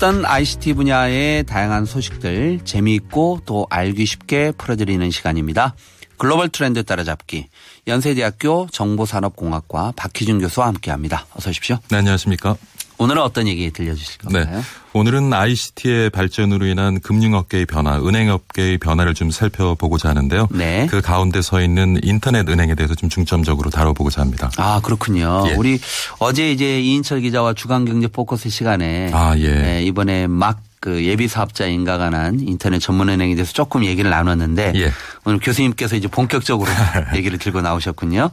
어떤 ICT 분야의 다양한 소식들 재미있고 또 알기 쉽게 풀어드리는 시간입니다. 글로벌 트렌드 따라잡기. 연세대학교 정보산업공학과 박희준 교수와 함께합니다. 어서 오십시오. 네, 안녕하십니까. 오늘은 어떤 얘기 들려주실 건가요? 네. 오늘은 ICT의 발전으로 인한 금융업계의 변화, 은행업계의 변화를 좀 살펴보고자 하는데요. 네. 그 가운데 서 있는 인터넷 은행에 대해서 좀 중점적으로 다뤄보고자 합니다. 아, 그렇군요. 예. 우리 어제 이제 이인철 기자와 주간경제 포커스 시간에 이번에 막 그 예비 사업자 인가가 난 인터넷 전문은행에 대해서 조금 얘기를 나눴는데 오늘 교수님께서 이제 본격적으로 얘기를 들고 나오셨군요.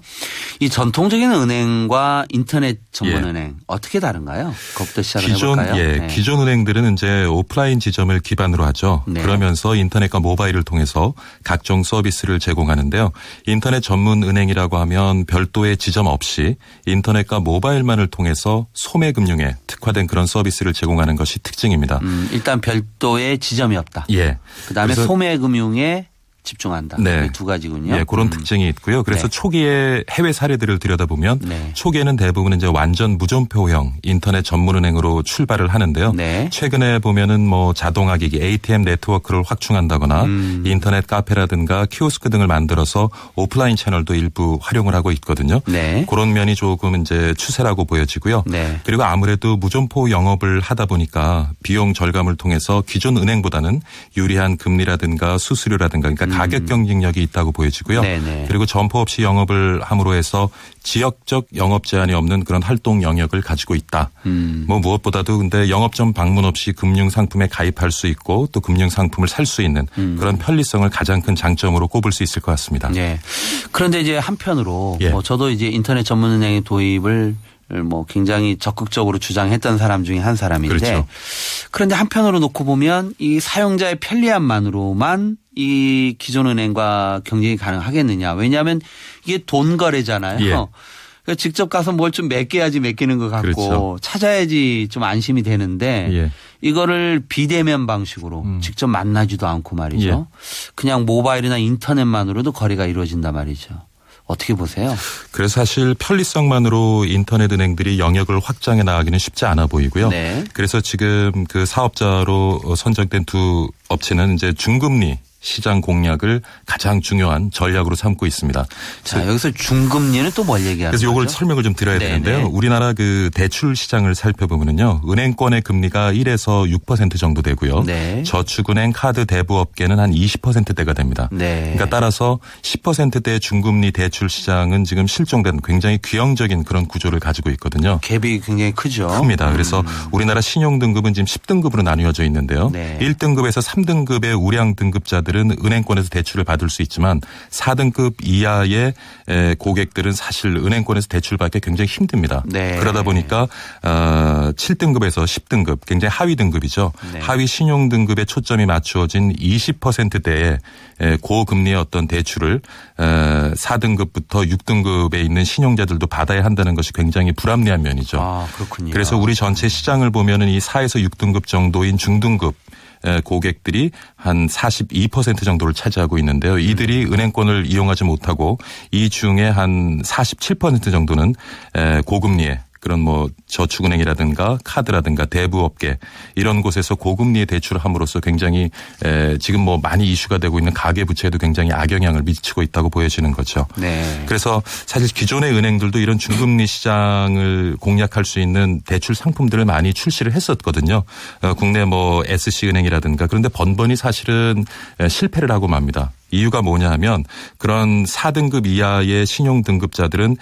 이 전통적인 은행과 인터넷 전문은행 어떻게 다른가요? 그것부터 시작을 해볼까요? 기존 은행들은 이제 오프라인 지점을 기반으로 하죠. 네. 그러면서 인터넷과 모바일을 통해서 각종 서비스를 제공하는데요. 인터넷 전문 은행이라고 하면 별도의 지점 없이 인터넷과 모바일만을 통해서 소매 금융에 특화된 그런 서비스를 제공하는 것이 특징입니다. 일단 별도의 지점이 없다. 예. 그다음에 소매 금융에 집중한다. 네. 두 가지군요. 예, 그런 특징이 있고요. 그래서 초기에 해외 사례들을 들여다보면 초기에는 대부분 이제 완전 무점포형 인터넷 전문은행으로 출발을 하는데요. 최근에 보면은 뭐 자동화기기 ATM 네트워크를 확충한다거나 인터넷 카페라든가 키오스크 등을 만들어서 오프라인 채널도 일부 활용을 하고 있거든요. 그런 면이 조금 이제 추세라고 보여지고요. 그리고 아무래도 무점포 영업을 하다 보니까 비용 절감을 통해서 기존 은행보다는 유리한 금리라든가 수수료라든가 그러니까 가격 경쟁력이 있다고 보여지고요. 그리고 점포 없이 영업을 함으로 해서 지역적 영업 제한이 없는 그런 활동 영역을 가지고 있다. 뭐 무엇보다도 근데 영업점 방문 없이 금융 상품에 가입할 수 있고 또 금융 상품을 살 수 있는 그런 편리성을 가장 큰 장점으로 꼽을 수 있을 것 같습니다. 그런데 이제 한편으로 뭐 저도 이제 인터넷 전문은행의 도입을 뭐 굉장히 적극적으로 주장했던 사람 중에 한 사람인데 그런데 한편으로 놓고 보면 이 사용자의 편리함만으로만 이 기존 은행과 경쟁이 가능하겠느냐. 왜냐하면 이게 돈 거래잖아요. 그러니까 직접 가서 뭘 좀 맡겨야지 맡기는 것 같고 찾아야지 좀 안심이 되는데 이거를 비대면 방식으로 직접 만나지도 않고 말이죠. 그냥 모바일이나 인터넷만으로도 거래가 이루어진단 말이죠. 어떻게 보세요? 그래서 사실 편리성만으로 인터넷 은행들이 영역을 확장해 나가기는 쉽지 않아 보이고요. 그래서 지금 그 사업자로 선정된 두 업체는 이제 중금리 시장 공략을 가장 중요한 전략으로 삼고 있습니다. 자, 여기서 중금리는 또 뭘 얘기하는 그래서 거죠? 이걸 설명을 좀 드려야 되는데요. 우리나라 그 대출 시장을 살펴보면요. 은행권의 금리가 1에서 6% 정도 되고요. 저축은행 카드 대부업계는 한 20%대가 됩니다. 그러니까 따라서 10%대 중금리 대출 시장은 지금 실종된 굉장히 귀형적인 그런 구조를 가지고 있거든요. 갭이 굉장히 크죠. 큽니다. 그래서 우리나라 신용등급은 지금 10등급으로 나뉘어져 있는데요. 1등급에서 3등급의 우량 등급자들 은 은행권에서 대출을 받을 수 있지만 4등급 이하의 고객들은 사실 은행권에서 대출 받기 굉장히 힘듭니다. 그러다 보니까 7등급에서 10등급 굉장히 하위 등급이죠. 하위 신용 등급에 초점이 맞추어진 20%대의 고금리의 어떤 대출을 4등급부터 6등급에 있는 신용자들도 받아야 한다는 것이 굉장히 불합리한 면이죠. 아, 그렇군요. 그래서 우리 전체 시장을 보면은 이 4에서 6등급 정도인 중등급 고객들이 한 42% 정도를 차지하고 있는데요. 이들이 은행권을 이용하지 못하고 이 중에 한 47% 정도는 고금리에 그런 뭐 저축은행이라든가 카드라든가 대부업계 이런 곳에서 고금리의 대출을 함으로써 굉장히 지금 뭐 많이 이슈가 되고 있는 가계부채에도 굉장히 악영향을 미치고 있다고 보여지는 거죠. 그래서 사실 기존의 은행들도 이런 중금리 시장을 공략할 수 있는 대출 상품들을 많이 출시를 했었거든요. 국내 뭐 SC은행이라든가 그런데 번번이 사실은 실패를 하고 맙니다. 이유가 뭐냐 하면 그런 4등급 이하의 신용 등급자들은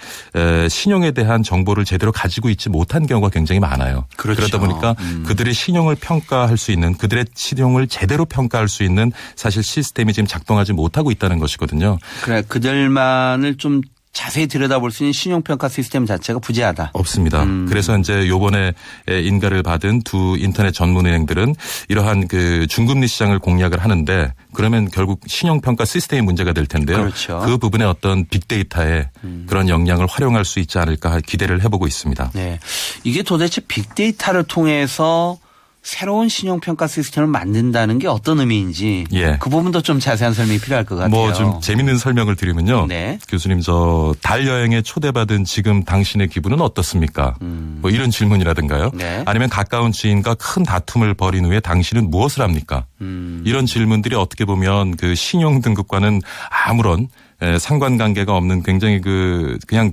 신용에 대한 정보를 제대로 가지고 있지 못한 경우가 굉장히 많아요. 그러다 보니까 그들의 신용을 평가할 수 있는 그들의 신용을 제대로 평가할 수 있는 사실 시스템이 지금 작동하지 못하고 있다는 것이거든요. 그래 그들만을 좀 자세히 들여다볼 수 있는 신용평가 시스템 자체가 부재하다. 없습니다. 그래서 이제 요번에 인가를 받은 두 인터넷 전문은행들은 이러한 그 중금리 시장을 공략을 하는데 그러면 결국 신용평가 시스템이 문제가 될 텐데요. 그 부분에 어떤 빅데이터에 그런 역량을 활용할 수 있지 않을까 기대를 해보고 있습니다. 이게 도대체 빅데이터를 통해서 새로운 신용평가 시스템을 만든다는 게 어떤 의미인지 예. 그 부분도 좀 자세한 설명이 필요할 것 같아요. 뭐 좀 재밌는 설명을 드리면요. 네. 교수님 저 달 여행에 초대받은 지금 당신의 기분은 어떻습니까? 뭐 이런 질문이라든가요. 네. 아니면 가까운 지인과 큰 다툼을 벌인 후에 당신은 무엇을 합니까? 이런 질문들이 어떻게 보면 그 신용 등급과는 아무런 상관관계가 없는 굉장히 그냥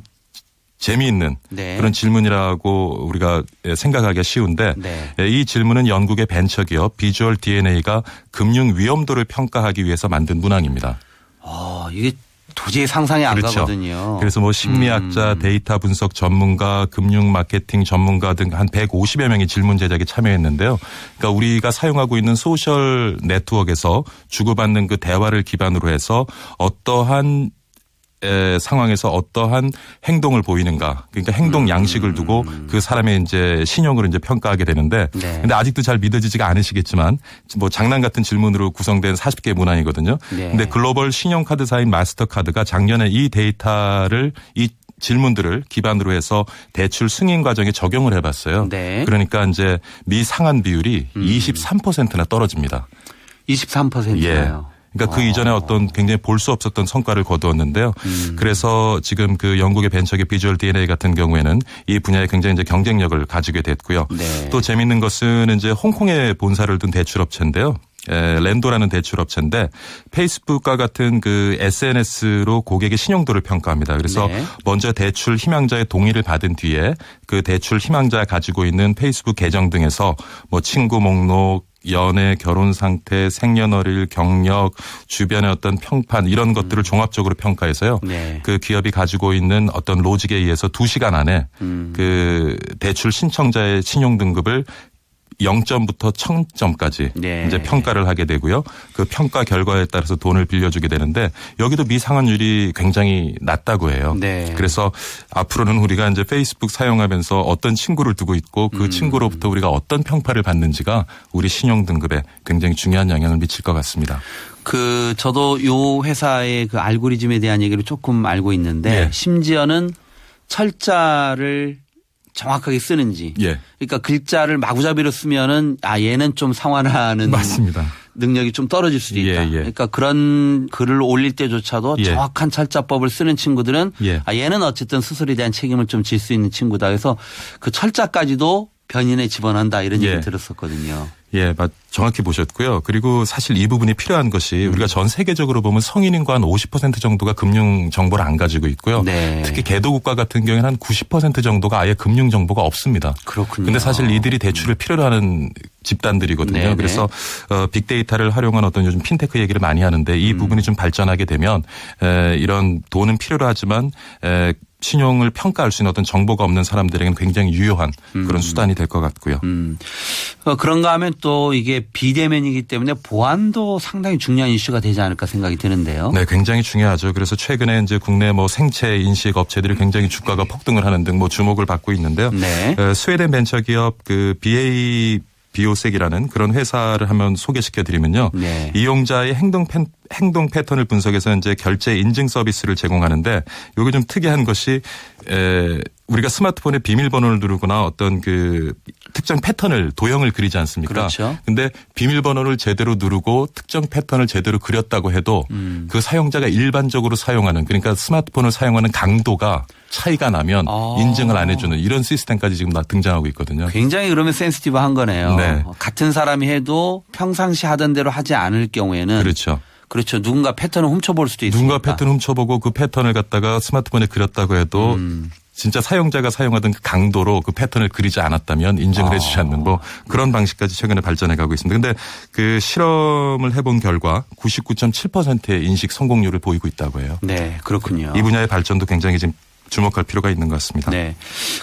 재미있는 네. 그런 질문이라고 우리가 생각하기가 쉬운데 네. 이 질문은 영국의 벤처기업 비주얼 DNA가 금융 위험도를 평가하기 위해서 만든 문항입니다. 이게 도저히 상상이 안 그렇죠. 가거든요. 그래서 뭐 심리학자, 데이터 분석 전문가, 금융 마케팅 전문가 등 한 150여 명이 질문 제작에 참여했는데요. 그러니까 우리가 사용하고 있는 소셜 네트워크에서 주고받는 그 대화를 기반으로 해서 어떠한 상황에서 어떠한 행동을 보이는가, 그러니까 행동 양식을 두고 그 사람의 이제 신용을 이제 평가하게 되는데, 네. 근데 아직도 잘 믿어지지가 않으시겠지만 뭐 장난 같은 질문으로 구성된 40개 문항이거든요. 네. 근데 글로벌 신용카드사인 마스터카드가 작년에 이 데이터를 이 질문들을 기반으로 해서 대출 승인 과정에 적용을 해봤어요. 네. 그러니까 이제 미상한 비율이 23%나 떨어집니다. 23%나요. 예. 그러니까 그 이전에 어떤 굉장히 볼 수 없었던 성과를 거두었는데요. 그래서 지금 그 영국의 벤처기업 비주얼 DNA 같은 경우에는 이 분야에 굉장히 이제 경쟁력을 가지게 됐고요. 네. 또 재밌는 것은 이제 홍콩에 본사를 둔 대출업체인데요. 랜도라는 대출업체인데 페이스북과 같은 그 SNS로 고객의 신용도를 평가합니다. 그래서 네. 먼저 대출 희망자의 동의를 받은 뒤에 그 대출 희망자가 가지고 있는 페이스북 계정 등에서 뭐 친구 목록, 연애, 결혼 상태, 생년월일, 경력, 주변의 어떤 평판 이런 것들을 종합적으로 평가해서요. 네. 그 기업이 가지고 있는 어떤 로직에 의해서 2시간 안에 그 대출 신청자의 신용 등급을 0점부터 1000점까지 네. 이제 평가를 하게 되고요. 그 평가 결과에 따라서 돈을 빌려주게 되는데 여기도 미상환율이 굉장히 낮다고 해요. 네. 그래서 앞으로는 우리가 이제 페이스북 사용하면서 어떤 친구를 두고 있고 그 친구로부터 우리가 어떤 평가를 받는지가 우리 신용 등급에 굉장히 중요한 영향을 미칠 것 같습니다. 저도 요 회사의 그 알고리즘에 대한 얘기를 조금 알고 있는데 네. 심지어는 철자를 정확하게 쓰는지. 예. 그러니까 글자를 마구잡이로 쓰면은 얘는 좀 상환하는 맞습니다. 능력이 좀 떨어질 수도 있다. 예, 예. 그러니까 그런 글을 올릴 때조차도 예. 정확한 철자법을 쓰는 친구들은 예. 얘는 어쨌든 스스로에 대한 책임을 좀 질 수 있는 친구다. 그래서 그 철자까지도 변인에 집어넣는다 이런 얘기 예. 들었었거든요. 예, 정확히 보셨고요. 그리고 사실 이 부분이 필요한 것이 우리가 전 세계적으로 보면 성인인구 한 50% 정도가 금융 정보를 안 가지고 있고요. 네. 특히 개도국가 같은 경우에는 한 90% 정도가 아예 금융 정보가 없습니다. 그렇군요. 근데 사실 이들이 대출을 필요로 하는 집단들이거든요. 네네. 그래서 빅데이터를 활용한 어떤 요즘 핀테크 얘기를 많이 하는데 이 부분이 좀 발전하게 되면 이런 돈은 필요로 하지만 신용을 평가할 수 있는 어떤 정보가 없는 사람들에게는 굉장히 유효한 그런 수단이 될 것 같고요. 그런가 하면 또 이게 비대면이기 때문에 보안도 상당히 중요한 이슈가 되지 않을까 생각이 드는데요. 네, 굉장히 중요하죠. 그래서 최근에 이제 국내 뭐 생체 인식 업체들이 굉장히 주가가 폭등을 하는 등 뭐 주목을 받고 있는데요. 네. 스웨덴 벤처기업 그 BA 비오색이라는 그런 회사를 한번 소개시켜 드리면요. 네. 이용자의 행동 패턴을 분석해서 이제 결제 인증 서비스를 제공하는데 이게 좀 특이한 것이 우리가 스마트폰에 비밀번호를 누르거나 어떤 그 특정 패턴을 도형을 그리지 않습니까? 그렇죠. 근데 비밀번호를 제대로 누르고 특정 패턴을 제대로 그렸다고 해도 그 사용자가 일반적으로 사용하는 그러니까 스마트폰을 사용하는 강도가 차이가 나면 인증을 안 해주는 이런 시스템까지 지금 등장하고 있거든요. 굉장히 그러면 센시티브한 거네요. 네. 같은 사람이 해도 평상시 하던 대로 하지 않을 경우에는 그렇죠. 그렇죠. 누군가 패턴을 훔쳐볼 수도 있으니까. 누군가 패턴 훔쳐보고 그 패턴을 갖다가 스마트폰에 그렸다고 해도 진짜 사용자가 사용하던 그 강도로 그 패턴을 그리지 않았다면 인증을 해주지 않는 뭐 그런 방식까지 최근에 발전해 가고 있습니다. 그런데 그 실험을 해본 결과 99.7%의 인식 성공률을 보이고 있다고 해요. 네, 그렇군요. 이 분야의 발전도 굉장히 지금 주목할 필요가 있는 것 같습니다. 네.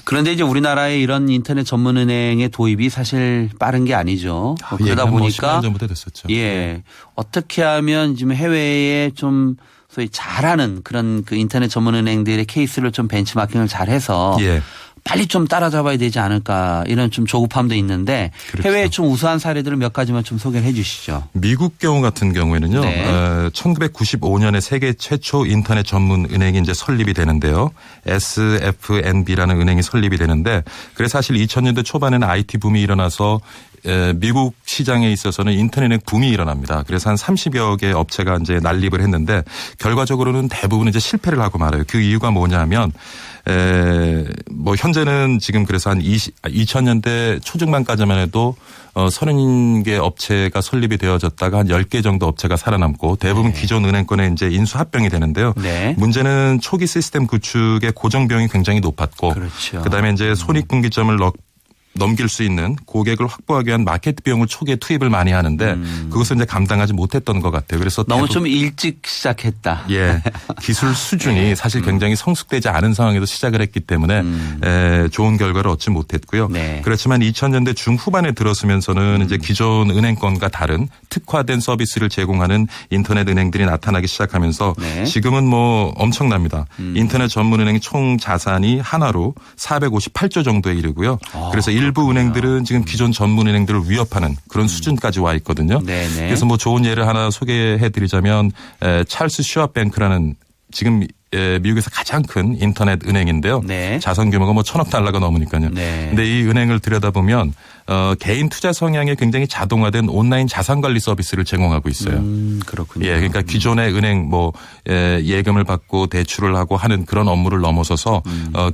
그런데 이제 우리나라의 이런 인터넷 전문은행의 도입이 사실 빠른 게 아니죠. 그러다 보니까 10년 전부터 됐었죠. 예. 어떻게 하면 지금 해외에 좀 소위 잘하는 그런 그 인터넷 전문은행들의 케이스를 좀 벤치마킹을 잘해서 예. 빨리 좀 따라잡아야 되지 않을까 이런 좀 조급함도 있는데 그렇죠. 해외에 좀 우수한 사례들을 몇 가지만 좀 소개를 해 주시죠. 미국 경우 같은 경우에는요. 네. 1995년에 세계 최초 인터넷 전문 은행이 이제 설립이 되는데요. SFNB라는 은행이 설립이 되는데 그래서 사실 2000년대 초반에는 IT 붐이 일어나서 미국 시장에 있어서는 인터넷 붐이 일어납니다. 그래서 한 30여 개 업체가 이제 난립을 했는데 결과적으로는 대부분 이제 실패를 하고 말아요. 그 이유가 뭐냐면 뭐 현재는 지금 그래서 한 2000년대 초중반까지만 해도 30개 업체가 설립이 되어졌다가 한 10개 정도 업체가 살아남고 대부분 기존 은행권에 이제 인수 합병이 되는데요. 네. 문제는 초기 시스템 구축의 고정 비용이 굉장히 높았고 그렇죠. 그다음에 이제 손익분기점을 넘길 수 있는 고객을 확보하기 위한 마케팅 비용을 초기에 투입을 많이 하는데 그것을 이제 감당하지 못했던 것 같아요. 그래서 너무 좀 일찍 시작했다. 예, 기술 수준이 사실 굉장히 성숙되지 않은 상황에서 시작을 했기 때문에 좋은 결과를 얻지 못했고요. 네. 그렇지만 2000년대 중후반에 들어서면서는 이제 기존 은행권과 다른 특화된 서비스를 제공하는 인터넷 은행들이 나타나기 시작하면서 네. 지금은 뭐 엄청납니다. 인터넷 전문 은행 총 자산이 하나로 458조 정도에 이르고요. 그래서 일부 은행들은 지금 기존 전문 은행들을 위협하는 그런 수준까지 와 있거든요. 네네. 그래서 뭐 좋은 예를 하나 소개해 드리자면 찰스 슈왑뱅크라는 지금 미국에서 가장 큰 인터넷 은행인데요. 네. 자산 규모가 뭐 1,000억 달러가 넘으니까요. 네. 근데 이 은행을 들여다보면 개인 투자 성향에 굉장히 자동화된 온라인 자산 관리 서비스를 제공하고 있어요. 그렇군요. 예, 그러니까 기존의 은행 뭐 예금을 받고 대출을 하고 하는 그런 업무를 넘어서서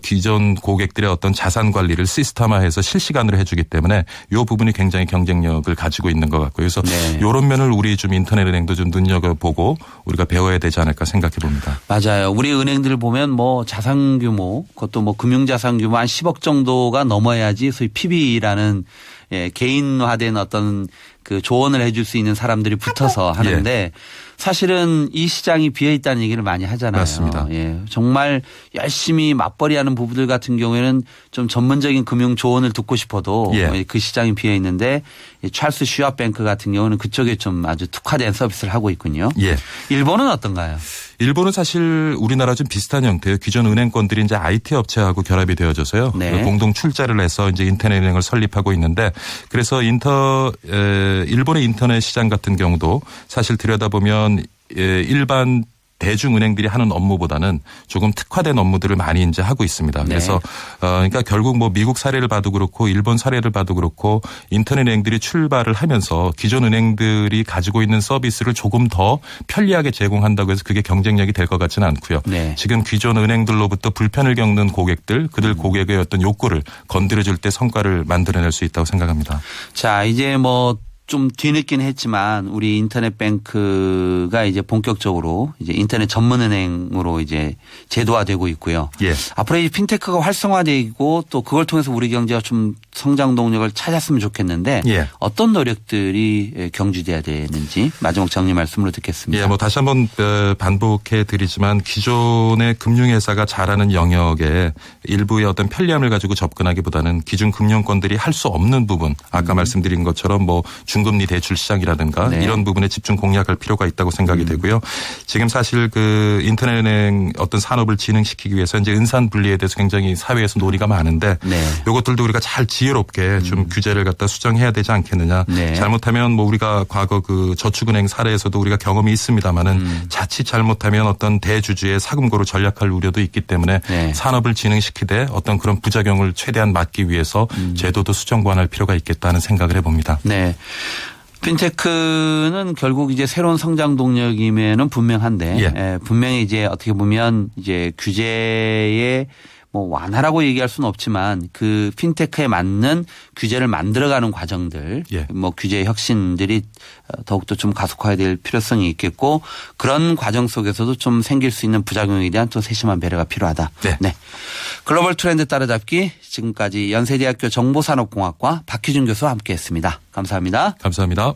기존 고객들의 어떤 자산 관리를 시스템화해서 실시간으로 해주기 때문에 이 부분이 굉장히 경쟁력을 가지고 있는 것 같고요. 그래서 네. 이런 면을 우리 좀 인터넷 은행도 좀 눈여겨보고 우리가 배워야 되지 않을까 생각해 봅니다. 맞아요. 우리 은행들 보면 뭐 자산 규모, 그것도 뭐 금융자산 규모 한 10억 정도가 넘어야지 소위 PB라는 개인화된 어떤 그 조언을 해줄 수 있는 사람들이 붙어서 하는데 사실은 이 시장이 비어 있다는 얘기를 많이 하잖아요. 맞습니다. 예. 정말 열심히 맞벌이하는 부부들 같은 경우에는 좀 전문적인 금융 조언을 듣고 싶어도 그 시장이 비어 있는데 찰스 슈왑뱅크 같은 경우는 그쪽에 좀 아주 특화된 서비스를 하고 있군요. 예. 일본은 어떤가요? 일본은 사실 우리나라 좀 비슷한 형태예요. 기존 은행권들이 이제 IT 업체하고 결합이 되어져서요. 네. 공동 출자를 해서 이제 인터넷 은행을 설립하고 있는데 그래서 일본의 인터넷 시장 같은 경우도 사실 들여다보면 일반 대중은행들이 하는 업무보다는 조금 특화된 업무들을 많이 이제 하고 있습니다. 네. 그래서 그러니까 결국 뭐 미국 사례를 봐도 그렇고 일본 사례를 봐도 그렇고 인터넷 은행들이 출발을 하면서 기존 은행들이 가지고 있는 서비스를 조금 더 편리하게 제공한다고 해서 그게 경쟁력이 될 것 같지는 않고요. 네. 지금 기존 은행들로부터 불편을 겪는 고객들, 그들 고객의 어떤 욕구를 건드려줄 때 성과를 만들어낼 수 있다고 생각합니다. 자, 이제 뭐 좀 뒤늦긴 했지만 우리 인터넷 뱅크가 이제 본격적으로 이제 인터넷 전문 은행으로 이제 제도화되고 있고요. 예. 앞으로 이 핀테크가 활성화되고 또 그걸 통해서 우리 경제가 좀 성장 동력을 찾았으면 좋겠는데 어떤 노력들이 경주돼야 되는지 마지막 정리 말씀으로 듣겠습니다. 예, 뭐 다시 한번 반복해 드리지만 기존의 금융회사가 잘하는 영역에 일부의 어떤 편리함을 가지고 접근하기보다는 기존 금융권들이 할 수 없는 부분 아까 말씀드린 것처럼 뭐 중금리 대출 시장이라든가 이런 부분에 집중 공략할 필요가 있다고 생각이 되고요. 지금 사실 그 인터넷은행 어떤 산업을 진흥시키기 위해서 이제 은산 분리에 대해서 굉장히 사회에서 논의가 많은데 이것들도 우리가 잘 지혜롭게 좀 규제를 갖다 수정해야 되지 않겠느냐. 잘못하면 뭐 우리가 과거 그 저축은행 사례에서도 우리가 경험이 있습니다만은 자칫 잘못하면 어떤 대주주의 사금고로 전락할 우려도 있기 때문에 산업을 진흥시키되 어떤 그런 부작용을 최대한 막기 위해서 제도도 수정 보완할 필요가 있겠다는 생각을 해봅니다. 네. 핀테크는 결국 이제 새로운 성장 동력임에는 분명한데 분명히 이제 어떻게 보면 이제 규제의 뭐 완화라고 얘기할 수는 없지만 그 핀테크에 맞는 규제를 만들어가는 과정들 뭐 규제 혁신들이 더욱더 좀 가속화해야 될 필요성이 있겠고 그런 과정 속에서도 좀 생길 수 있는 부작용에 대한 또 세심한 배려가 필요하다. 네. 글로벌 트렌드 따라잡기 지금까지 연세대학교 정보산업공학과 박희준 교수와 함께했습니다. 감사합니다. 감사합니다.